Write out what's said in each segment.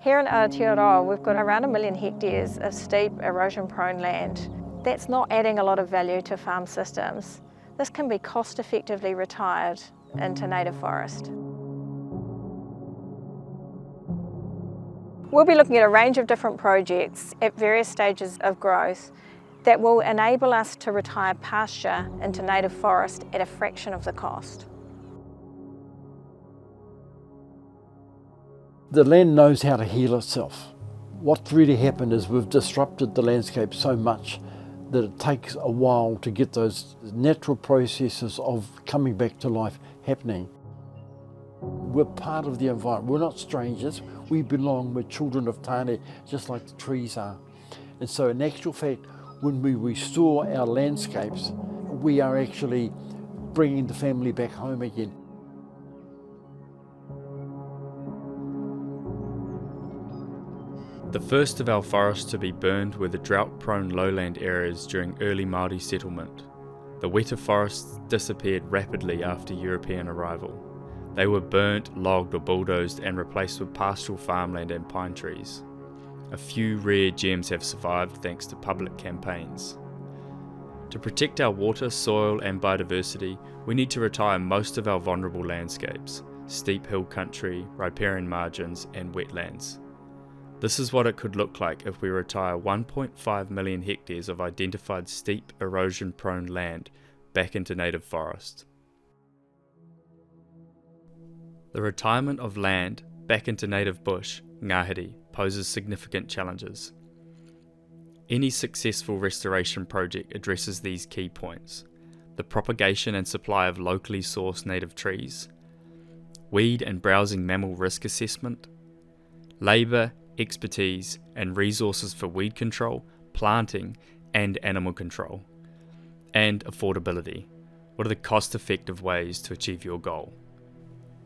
Here in Aotearoa, we've got around 1 million hectares of steep, erosion-prone land. That's not adding a lot of value to farm systems. This can be cost-effectively retired into native forest. We'll be looking at a range of different projects at various stages of growth that will enable us to retire pasture into native forest at a fraction of the cost. The land knows how to heal itself. What's really happened is we've disrupted the landscape so much that it takes a while to get those natural processes of coming back to life happening. We're part of the environment. We're not strangers. We belong. We're children of Tāne, just like the trees are. And so in actual fact, when we restore our landscapes, we are actually bringing the family back home again. The first of our forests to be burned were the drought-prone lowland areas during early Māori settlement. The wetter forests disappeared rapidly after European arrival. They were burnt, logged or bulldozed and replaced with pastoral farmland and pine trees. A few rare gems have survived thanks to public campaigns. To protect our water, soil and biodiversity, we need to retire most of our vulnerable landscapes, steep hill country, riparian margins and wetlands. This is what it could look like if we retire 1.5 million hectares of identified steep, erosion-prone land back into native forest. The retirement of land back into native bush, ngāhere, poses significant challenges. Any successful restoration project addresses these key points: the propagation and supply of locally sourced native trees, weed and browsing mammal risk assessment, labour, expertise and resources for weed control, planting and animal control, and affordability. What are the cost-effective ways to achieve your goal?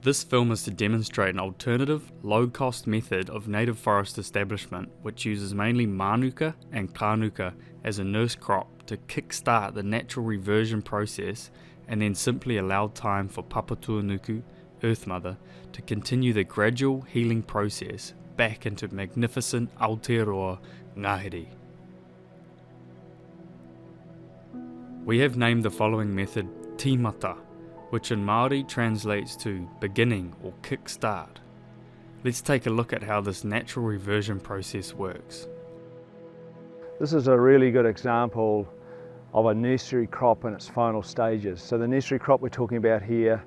This film is to demonstrate an alternative, low-cost method of native forest establishment which uses mainly mānuka and kānuka as a nurse crop to kick-start the natural reversion process and then simply allow time for Papatuanuku, Earth Mother, to continue the gradual healing process back into magnificent Aotearoa ngāhere. We have named the following method Tīmata, which in Māori translates to beginning or kick-start. Let's take a look at how this natural reversion process works. This is a really good example of a nursery crop in its final stages. So the nursery crop we're talking about here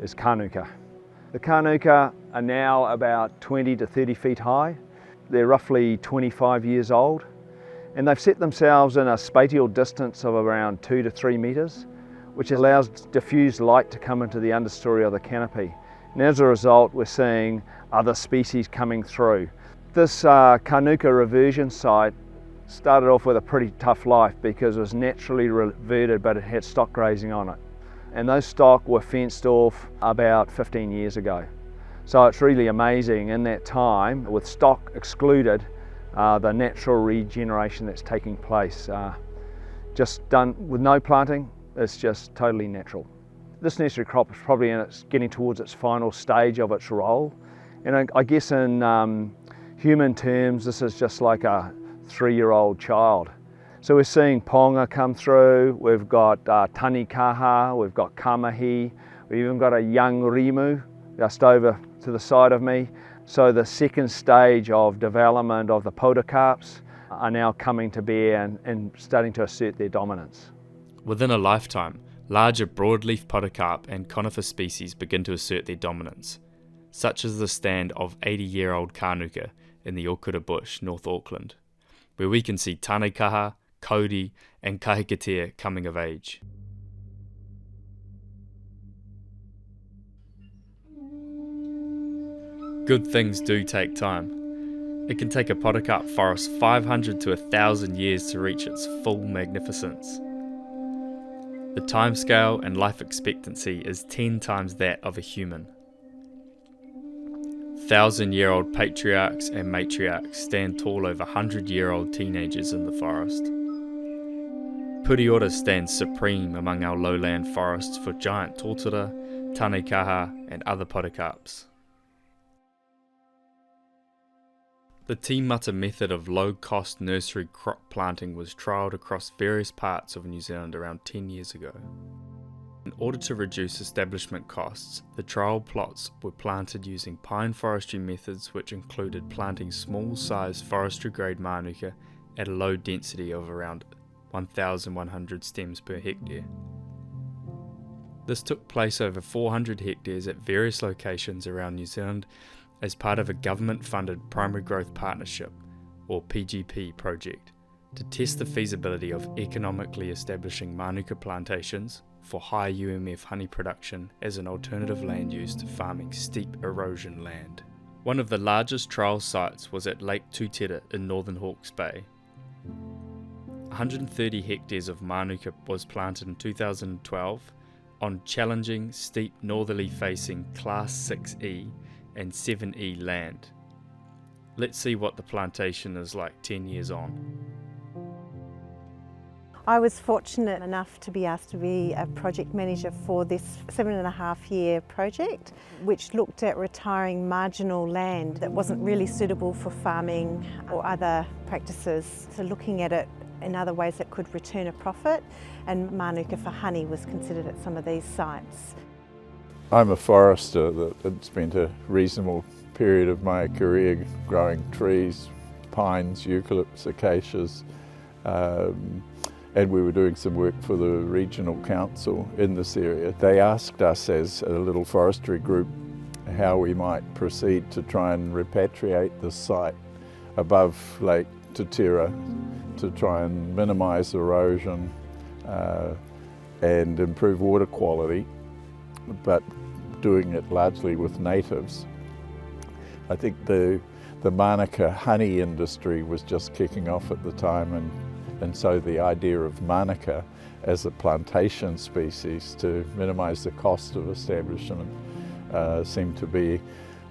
is kānuka. The kānuka are now about 20 to 30 feet high. They're roughly 25 years old, and they've set themselves in a spatial distance of around 2 to 3 metres, which allows diffused light to come into the understory of the canopy. And as a result, we're seeing other species coming through. This kānuka reversion site started off with a pretty tough life because it was naturally reverted, but it had stock grazing on it. And those stock were fenced off about 15 years ago. So it's really amazing in that time, with stock excluded, the natural regeneration that's taking place. Just done with no planting, it's just totally natural. This nursery crop is probably getting towards its final stage of its role. And I guess in human terms, this is just like a 3-year-old child. So we're seeing ponga come through, we've got tani kaha, we've got kamahi, we've even got a young rimu just over to the side of me. So the second stage of development of the podocarps are now coming to bear and starting to assert their dominance. Within a lifetime, larger broadleaf podocarp and conifer species begin to assert their dominance, such as the stand of 80-year-old kānuka in the Okura bush, North Auckland, where we can see tanekaha, kauri and kahikatea coming of age. Good things do take time. It can take a podocarp forest 500 to 1,000 years to reach its full magnificence. The timescale and life expectancy is 10 times that of a human. 1,000-year-old patriarchs and matriarchs stand tall over 100-year-old teenagers in the forest. Puriora stands supreme among our lowland forests for giant tōtara, tanekaha, and other podocarps. The Tīmata Method of low-cost nursery crop planting was trialled across various parts of New Zealand around 10 years ago. In order to reduce establishment costs, the trial plots were planted using pine forestry methods, which included planting small-sized forestry-grade mānuka at a low density of around 1,100 stems per hectare. This took place over 400 hectares at various locations around New Zealand as part of a government-funded Primary Growth Partnership, or PGP project, to test the feasibility of economically establishing mānuka plantations for high UMF honey production as an alternative land use to farming steep erosion land. One of the largest trial sites was at Lake Tūtera in northern Hawke's Bay. 130 hectares of mānuka was planted in 2012 on challenging, steep northerly facing Class 6E and 7E land. Let's see what the plantation is like 10 years on. I was fortunate enough to be asked to be a project manager for this 7.5-year project, which looked at retiring marginal land that wasn't really suitable for farming or other practices. So looking at it in other ways that could return a profit, and mānuka for honey was considered at some of these sites. I'm a forester that had spent a reasonable period of my career growing trees, pines, eucalypts, acacias, and we were doing some work for the regional council in this area. They asked us as a little forestry group how we might proceed to try and repatriate the site above Lake Tūtera to try and minimise erosion and improve water quality, but doing it largely with natives. I think the mānuka honey industry was just kicking off at the time, and so the idea of mānuka as a plantation species to minimise the cost of establishment seemed to be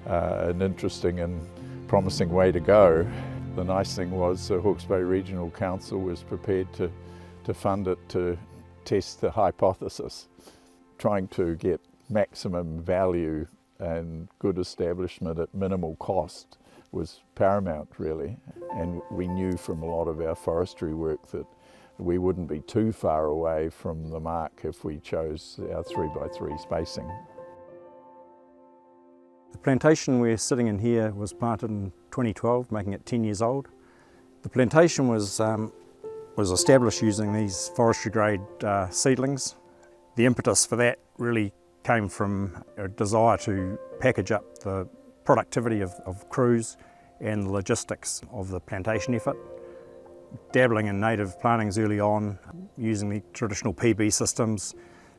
an interesting and promising way to go. The nice thing was the Hawke's Bay Regional Council was prepared to fund it to test the hypothesis. Trying to get maximum value and good establishment at minimal cost was paramount, really. And we knew from a lot of our forestry work that we wouldn't be too far away from the mark if we chose our 3x3 spacing. The plantation we're sitting in here was planted in 2012, making it 10 years old. The plantation was established using these forestry grade seedlings. The impetus for that really came from a desire to package up the productivity of crews and the logistics of the plantation effort. Dabbling in native plantings early on, using the traditional PB systems,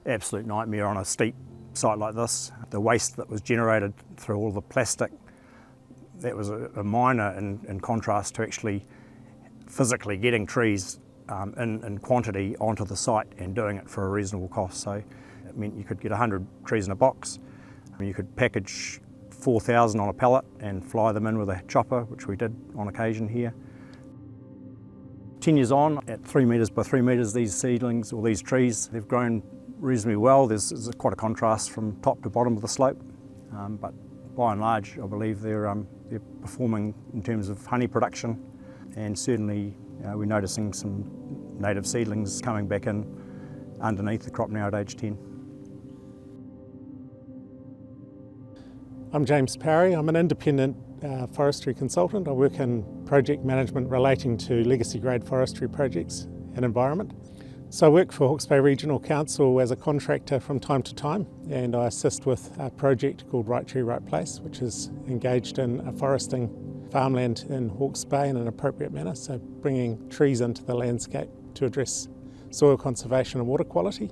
absolute nightmare on a steep site like this. The waste that was generated through all the plastic, that was a minor in contrast to actually physically getting trees in quantity onto the site and doing it for a reasonable cost. So it meant you could get 100 trees in a box. You could package 4,000 on a pallet and fly them in with a chopper, which we did on occasion here. 10 years on, at 3 metres by 3 metres, these seedlings, or these trees, they've grown reasonably well. There's quite a contrast from top to bottom of the slope, but by and large, I believe they're performing in terms of honey production, and certainly we're noticing some native seedlings coming back in underneath the crop now at age 10. I'm James Parry. I'm an independent forestry consultant. I work in project management relating to legacy grade forestry projects and environment. So I work for Hawke's Bay Regional Council as a contractor from time to time, and I assist with a project called Right Tree, Right Place, which is engaged in foresting farmland in Hawke's Bay in an appropriate manner, so bringing trees into the landscape to address soil conservation and water quality.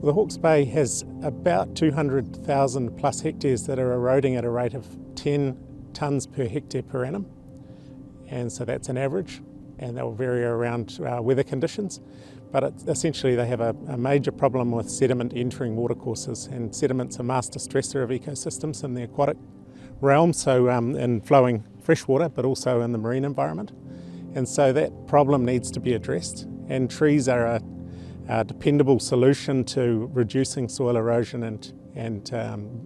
The Hawke's Bay has about 200,000 plus hectares that are eroding at a rate of 10 tonnes per hectare per annum, and so that's an average, and that will vary around weather conditions, but essentially they have a major problem with sediment entering watercourses, and sediment's a master stressor of ecosystems in the aquatic realm, so in flowing freshwater but also in the marine environment, and so that problem needs to be addressed, and trees are a dependable solution to reducing soil erosion and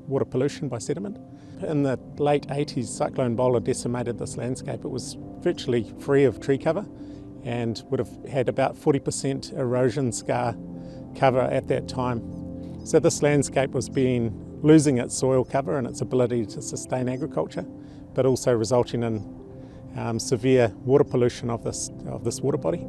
water pollution by sediment. in the late 80s, Cyclone Bowler decimated this landscape. It was virtually free of tree cover and would have had about 40% erosion scar cover at that time. So this landscape was losing its soil cover and its ability to sustain agriculture, but also resulting in severe water pollution of this water body.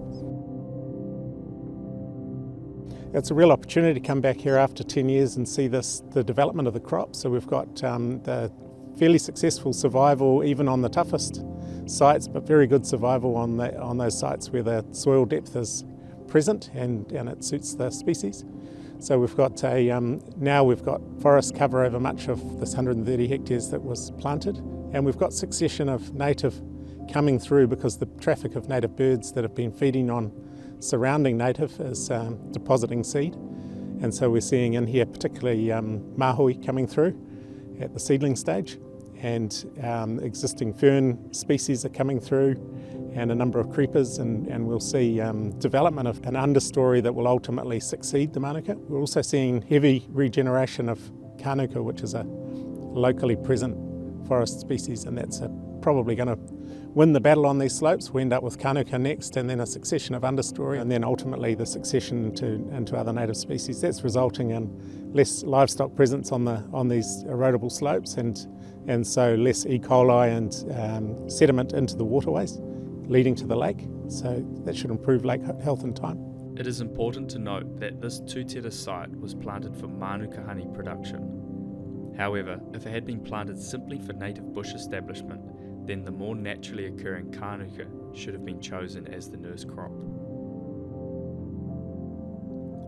It's a real opportunity to come back here after 10 years and see the development of the crop. So we've got the fairly successful survival even on the toughest sites, but very good survival on those sites where the soil depth is present and it suits the species. So we've got now we've got forest cover over much of this 130 hectares that was planted, and we've got succession of native coming through because the traffic of native birds that have been feeding on surrounding native is depositing seed. And so we're seeing in here particularly māhui coming through at the seedling stage, and existing fern species are coming through, and a number of creepers, and we'll see development of an understory that will ultimately succeed the mānuka. We're also seeing heavy regeneration of kānuka, which is a locally present forest species, and that's probably going to win the battle on these slopes. We end up with kānuka next, and then a succession of understory, and then ultimately the succession into other native species. That's resulting in less livestock presence on these erodible slopes, and so less E. coli and sediment into the waterways leading to the lake. So that should improve lake health in time. It is important to note that this tūtera site was planted for mānuka honey production. However, if it had been planted simply for native bush establishment, then the more naturally occurring kānuka should have been chosen as the nurse crop.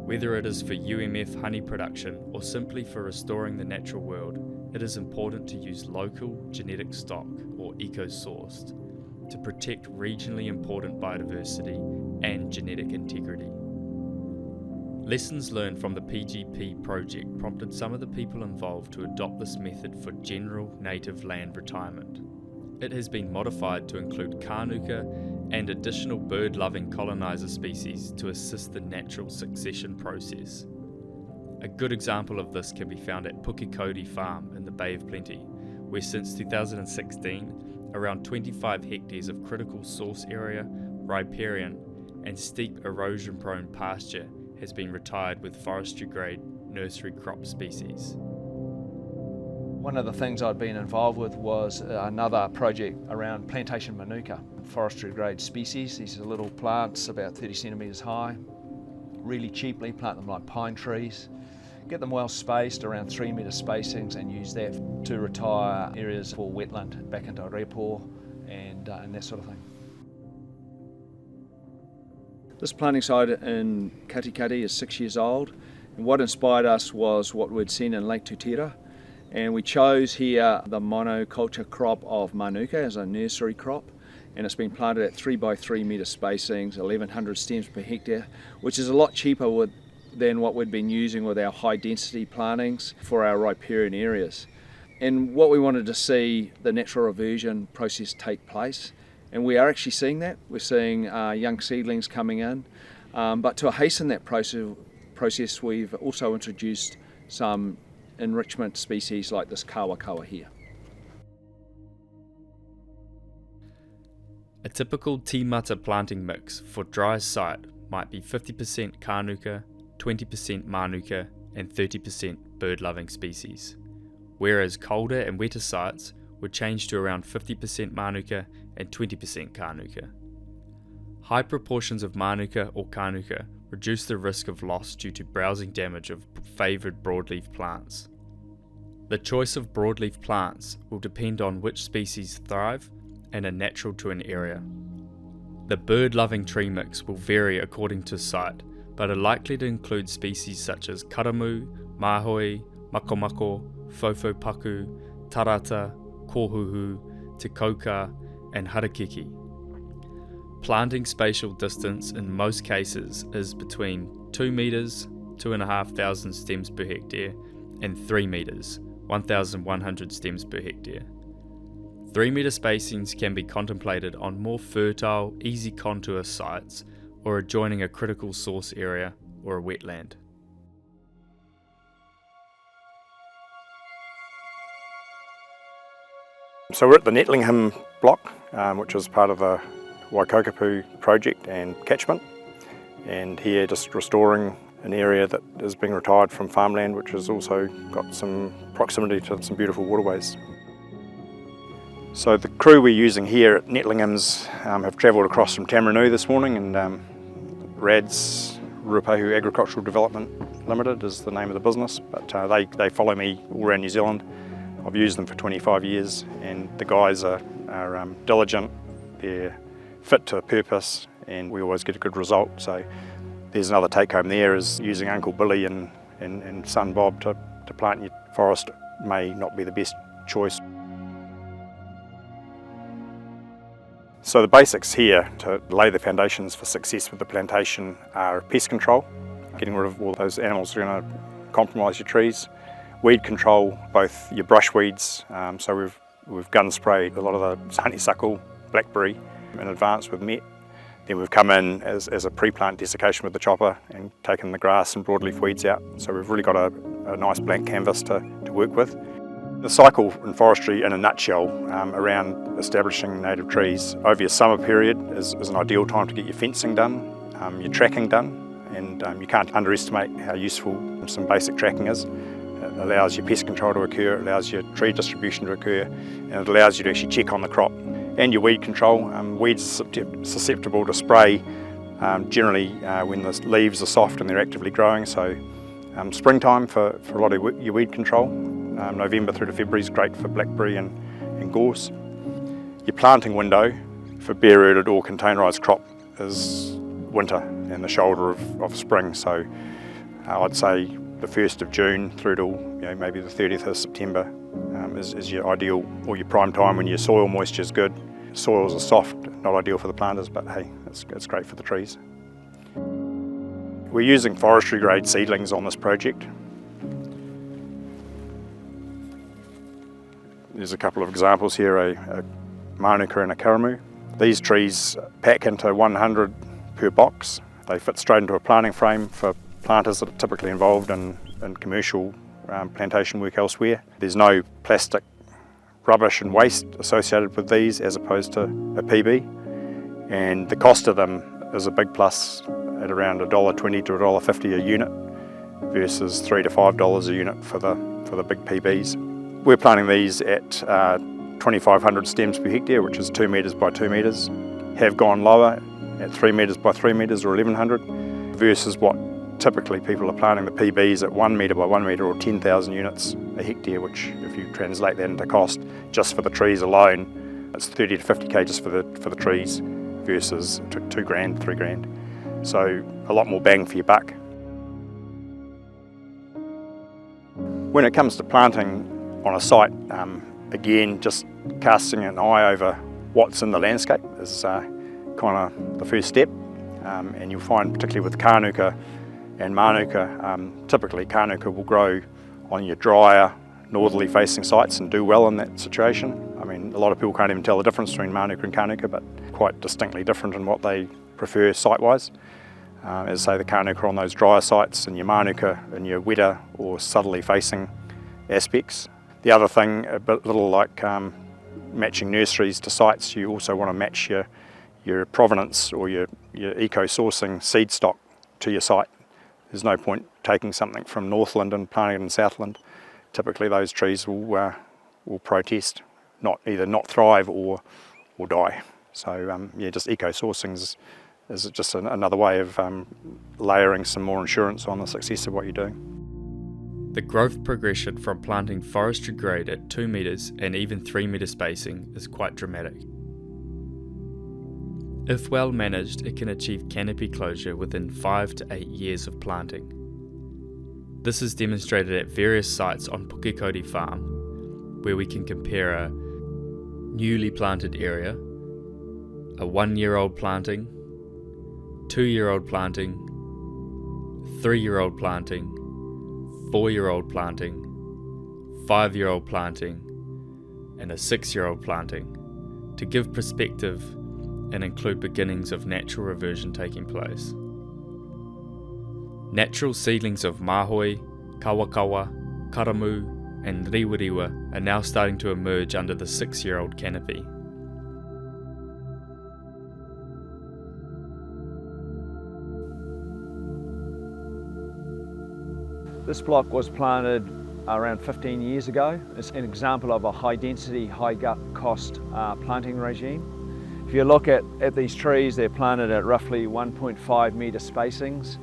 Whether it is for UMF honey production or simply for restoring the natural world, it is important to use local genetic stock or eco-sourced to protect regionally important biodiversity and genetic integrity. Lessons learned from the PGP project prompted some of the people involved to adopt this method for general native land retirement. It has been modified to include kānuka and additional bird-loving colonizer species to assist the natural succession process. A good example of this can be found at Pukekodi Farm in the Bay of Plenty, where since 2016, around 25 hectares of critical source area, riparian, and steep erosion-prone pasture has been retired with forestry-grade nursery crop species. One of the things I'd been involved with was another project around plantation mānuka, forestry-grade species. These are little plants about 30 centimetres high. Really cheaply, plant them like pine trees. Get them well spaced, around 3 metre spacings, and use that to retire areas for wetland back into repo and that sort of thing. This planting site in Katikati is 6 years old, and what inspired us was what we'd seen in Lake Tītera, and we chose here the monoculture crop of mānuka as a nursery crop, and it's been planted at 3 by 3 metre spacings, 1,100 stems per hectare, which is a lot cheaper than what we'd been using with our high density plantings for our riparian areas. And what we wanted to see the natural reversion process take place, and we are actually seeing that. We're seeing young seedlings coming in, but to hasten that process we've also introduced some enrichment species like this kāwakawa here. A typical Tīmata planting mix for dry site might be 50% kānuka, 20% mānuka and 30% bird-loving species, whereas colder and wetter sites would change to around 50% mānuka and 20% kānuka. High proportions of mānuka or kānuka reduce the risk of loss due to browsing damage of favoured broadleaf plants. The choice of broadleaf plants will depend on which species thrive and are natural to an area. The bird-loving tree mix will vary according to site, but are likely to include species such as karamu, māhui, makomako, fofopaku, tarata, kōhuhu, te kauka, and harakeke. Planting spatial distance in most cases is between 2 metres, 2,500 stems per hectare, and 3 metres, 1,100 stems per hectare. 3 metre spacings can be contemplated on more fertile, easy contour sites or adjoining a critical source area or a wetland. So we're at the Netlingham block, which is part of the Waikokapu project and catchment, and here just restoring an area that is being retired from farmland, which has also got some proximity to some beautiful waterways. So the crew we're using here at Netlingham's have travelled across from Tamarinu this morning, and RAD's Ruapehu Agricultural Development Limited is the name of the business, but they follow me all around New Zealand. I've used them for 25 years, and the guys are diligent, they're fit to purpose, and we always get a good result. So there's another take home there, is using Uncle Billy and son Bob to plant your forest may not be the best choice. So the basics here to lay the foundations for success with the plantation are pest control, getting rid of all those animals that are going to compromise your trees. Weed control, both your brush weeds, so we've gun sprayed a lot of the honeysuckle, blackberry in advance with Met. Then we've come in as a pre-plant desiccation with the chopper and taken the grass and broadleaf weeds out. So we've really got a nice blank canvas to work with. The cycle in forestry in a nutshell around establishing native trees over your summer period is an ideal time to get your fencing done, your tracking done, and you can't underestimate how useful some basic tracking is. It allows your pest control to occur, it allows your tree distribution to occur, and it allows you to actually check on the crop. And your weed control. Weeds are susceptible to spray generally when the leaves are soft and they're actively growing. So springtime for a lot of your weed control. November through to February is great for blackberry and gorse. Your planting window for bare-rooted or containerised crop is winter and the shoulder of spring. So I'd say the 1st of June through to maybe the 30th of September is your ideal or your prime time when your soil moisture is good. Soils are soft, not ideal for the planters, but hey, it's great for the trees. We're using forestry grade seedlings on this project. There's a couple of examples here, a mānuka and a karamu. These trees pack into 100 per box. They fit straight into a planting frame for planters that are typically involved in commercial plantation work elsewhere. There's no plastic rubbish and waste associated with these as opposed to a PB, and the cost of them is a big plus at around $1.20 to $1.50 a unit versus $3 to $5 a unit for the big PBs. We're planting these at 2,500 stems per hectare, which is 2 metres by 2 metres. Have gone lower at 3 metres by 3 metres or 1,100 versus what typically people are planting the PBs at 1 metre by 1 metre or 10,000 units a hectare, which if you translate that into cost just for the trees alone, it's 30 to 50k just for the trees versus $2,000, $3,000. So a lot more bang for your buck. When it comes to planting on a site, again, just casting an eye over what's in the landscape is kind of the first step. And you'll find, particularly with kānuka and mānuka, typically kānuka will grow on your drier, northerly facing sites and do well in that situation. I mean, a lot of people can't even tell the difference between mānuka and kānuka, but quite distinctly different in what they prefer site-wise. As I say, the kānuka on those drier sites and your mānuka in your wetter or southerly facing aspects. The other thing, a little like matching nurseries to sites, you also want to match your provenance or your eco-sourcing seed stock to your site. There's no point taking something from Northland and planting it in Southland. Typically those trees will protest, either not thrive or die. So yeah, just eco-sourcing is just another way of layering some more insurance on the success of what you're doing. The growth progression from planting forestry grade at 2 metres and even 3 metre spacing is quite dramatic. If well managed, it can achieve canopy closure within 5 to 8 years of planting. This is demonstrated at various sites on Pukekoti Farm, where we can compare a newly planted area, a 1-year-old planting, 2-year-old planting, 3-year-old planting, 4-year-old planting, 5-year-old planting, and a 6-year-old planting, to give perspective and include beginnings of natural reversion taking place. Natural seedlings of mahoi, kawakawa, karamu, and riwariwa are now starting to emerge under the 6-year-old canopy. This block was planted around 15 years ago. It's an example of a high density, high cost planting regime. If you look at these trees, they're planted at roughly 1.5 metre spacings,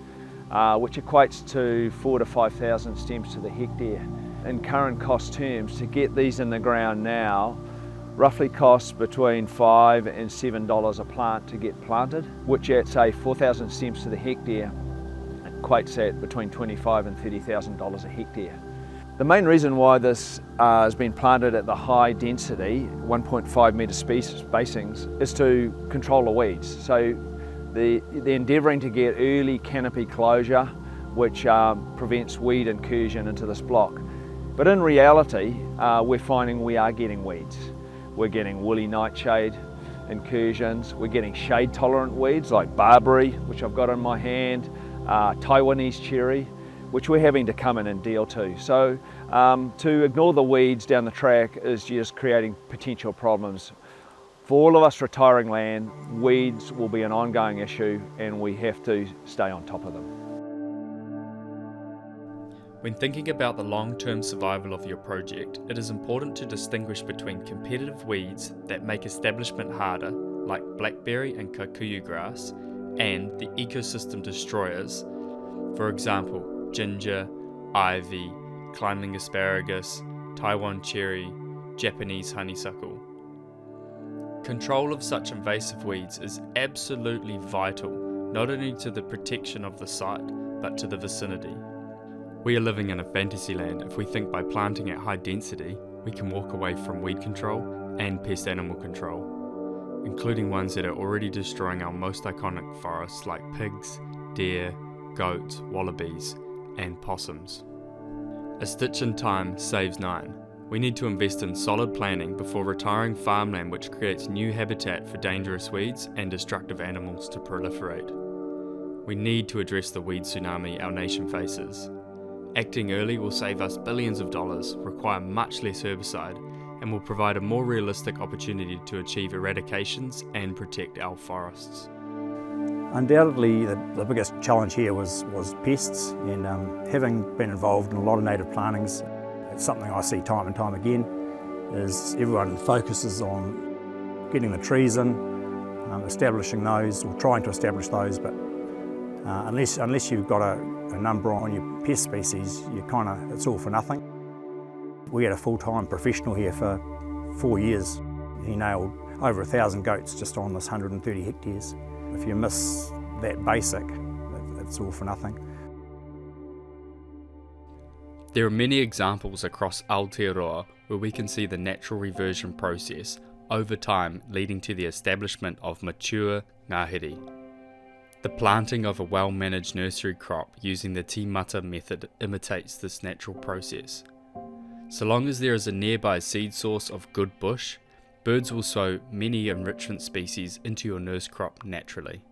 which equates to 4,000 to 5,000 stems to the hectare. In current cost terms, to get these in the ground now roughly costs between $5 and $7 a plant to get planted, which at say 4,000 stems to the hectare equates at between $25,000 and $30,000 a hectare. The main reason why this has been planted at the high density, 1.5 metre spacings, is to control the weeds. So they're endeavouring to get early canopy closure, which prevents weed incursion into this block. But in reality, we're finding we are getting weeds. We're getting woolly nightshade incursions, we're getting shade tolerant weeds like barberry, which I've got in my hand, Taiwanese cherry, which we're having to come in and deal to. So to ignore the weeds down the track is just creating potential problems. For all of us retiring land, weeds will be an ongoing issue and we have to stay on top of them. When thinking about the long-term survival of your project, it is important to distinguish between competitive weeds that make establishment harder, like blackberry and kikuyu grass, and the ecosystem destroyers, for example, ginger, ivy, climbing asparagus, Taiwan cherry, Japanese honeysuckle. Control of such invasive weeds is absolutely vital, not only to the protection of the site, but to the vicinity. We are living in a fantasy land if we think by planting at high density, we can walk away from weed control and pest animal control, including ones that are already destroying our most iconic forests like pigs, deer, goats, wallabies, and possums. A stitch in time saves 9. We need to invest in solid planning before retiring farmland which creates new habitat for dangerous weeds and destructive animals to proliferate. We need to address the weed tsunami our nation faces. Acting early will save us billions of dollars, require much less herbicide, and will provide a more realistic opportunity to achieve eradications and protect our forests. Undoubtedly, the biggest challenge here was pests, and having been involved in a lot of native plantings, it's something I see time and time again, is everyone focuses on getting the trees in, establishing those, or trying to establish those, but unless you've got a number on your pest species, it's all for nothing. We had a full-time professional here for 4 years. He nailed over 1,000 goats just on this 130 hectares. If you miss that basic, it's all for nothing. There are many examples across Aotearoa where we can see the natural reversion process over time leading to the establishment of mature ngāhere. The planting of a well-managed nursery crop using the Tīmata Method imitates this natural process. So long as there is a nearby seed source of good bush, birds will sow many enrichment species into your nurse crop naturally.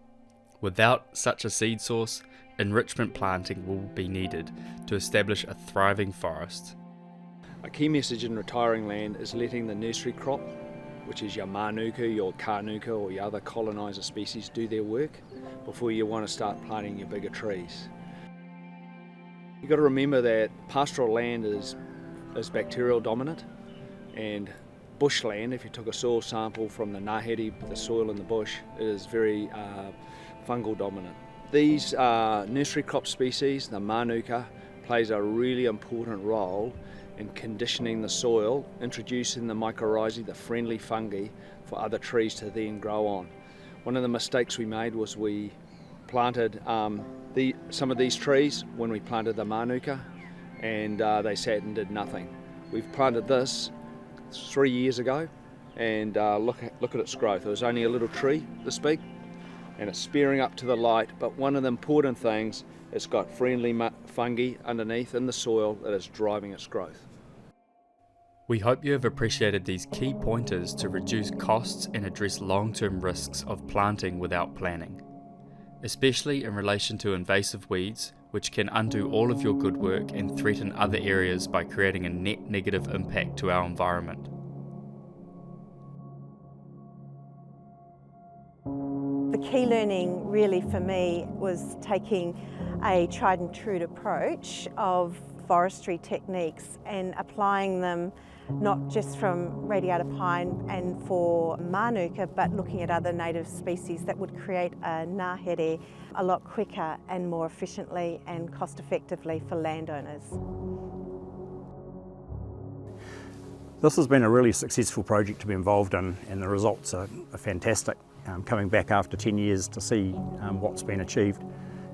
Without such a seed source, enrichment planting will be needed to establish a thriving forest. A key message in retiring land is letting the nursery crop, which is your mānuka, your kānuka or your other coloniser species, do their work before you want to start planting your bigger trees. You've got to remember that pastoral land is bacterial dominant, and bushland, if you took a soil sample from the ngāhere, the soil in the bush, is very fungal dominant. These nursery crop species, the mānuka, plays a really important role in conditioning the soil, introducing the mycorrhizae, the friendly fungi, for other trees to then grow on. One of the mistakes we made was we planted some of these trees when we planted the mānuka, and they sat and did nothing. We've planted this 3 years ago, and look at its growth. It was only a little tree this big, and it's spearing up to the light, but one of the important things, it's got friendly fungi underneath in the soil that is driving its growth. We hope you have appreciated these key pointers to reduce costs and address long-term risks of planting without planning. Especially in relation to invasive weeds, which can undo all of your good work and threaten other areas by creating a net negative impact to our environment. The key learning really for me was taking a tried and true approach of forestry techniques and applying them not just from radiata pine and for mānuka, but looking at other native species that would create a ngāhere a lot quicker and more efficiently and cost effectively for landowners. This has been a really successful project to be involved in, and the results are fantastic. Coming back after 10 years to see what's been achieved,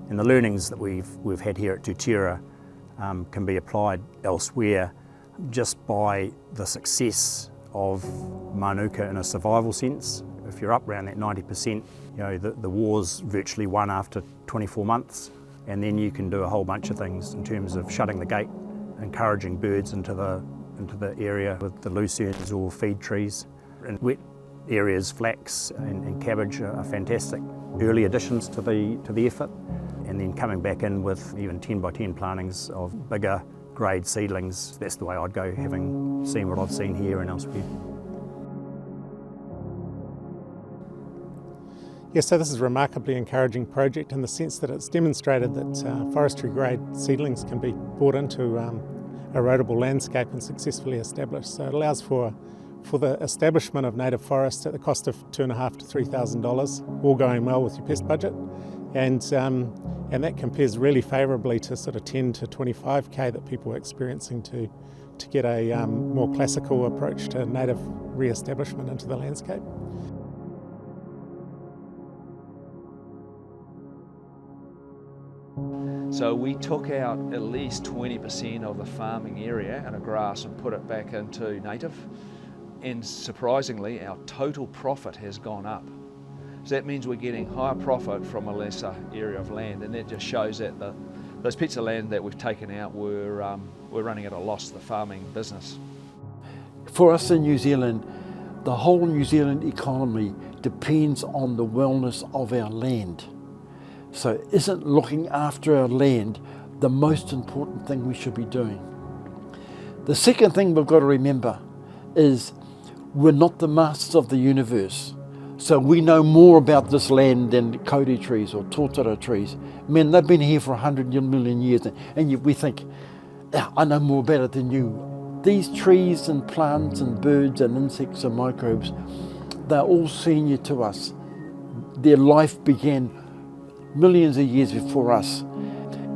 and the learnings that we've had here at Tūtira can be applied elsewhere just by the success of mānuka in a survival sense. If you're up around that 90%, the war's virtually won after 24 months, and then you can do a whole bunch of things in terms of shutting the gate, encouraging birds into the area with the lucernes or feed trees. In wet areas, flax and cabbage are fantastic early additions to the effort, and then coming back in with even 10 by 10 plantings of bigger grade seedlings. That's the way I'd go, having seen what I've seen here and elsewhere. Yes, so this is a remarkably encouraging project in the sense that it's demonstrated that forestry grade seedlings can be brought into erodible landscape and successfully established. So it allows for the establishment of native forests at the cost of $2,500 to $3,000, all going well with your pest budget, and that compares really favourably to sort of 10 to 25k that people are experiencing to get a more classical approach to native re-establishment into the landscape. So we took out at least 20% of the farming area and a grass and put it back into native. And surprisingly, our total profit has gone up. So that means we're getting higher profit from a lesser area of land, and that just shows that those bits of land that we've taken out we're running at a loss, the farming business. For us in New Zealand, the whole New Zealand economy depends on the wellness of our land. So isn't looking after our land the most important thing we should be doing? The second thing we've got to remember is we're not the masters of the universe. So we know more about this land than Kōrero trees or tōtara trees. Man, they've been here for 100 million years, and yet we think, I know more about it than you. These trees and plants and birds and insects and microbes, they're all senior to us. Their life began millions of years before us.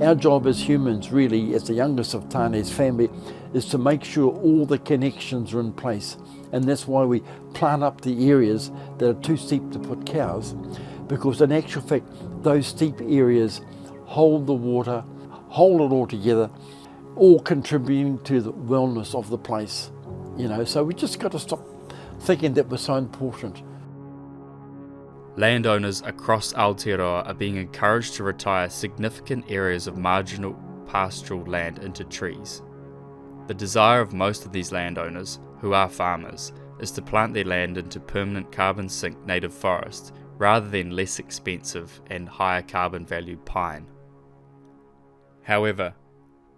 Our job as humans, really, as the youngest of Tane's family, is to make sure all the connections are in place. And that's why we plant up the areas that are too steep to put cows, because in actual fact, those steep areas hold the water, hold it all together, all contributing to the wellness of the place. So we just got to stop thinking that we're so important. Landowners across Aotearoa are being encouraged to retire significant areas of marginal pastoral land into trees. The desire of most of these landowners, who are farmers, is to plant their land into permanent carbon sink native forest rather than less expensive and higher carbon value pine. However,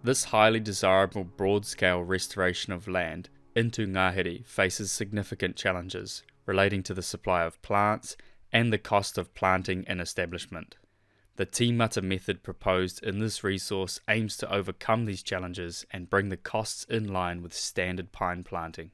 this highly desirable broad-scale restoration of land into ngāhere faces significant challenges relating to the supply of plants and the cost of planting and establishment. The Tīmata Method proposed in this resource aims to overcome these challenges and bring the costs in line with standard pine planting.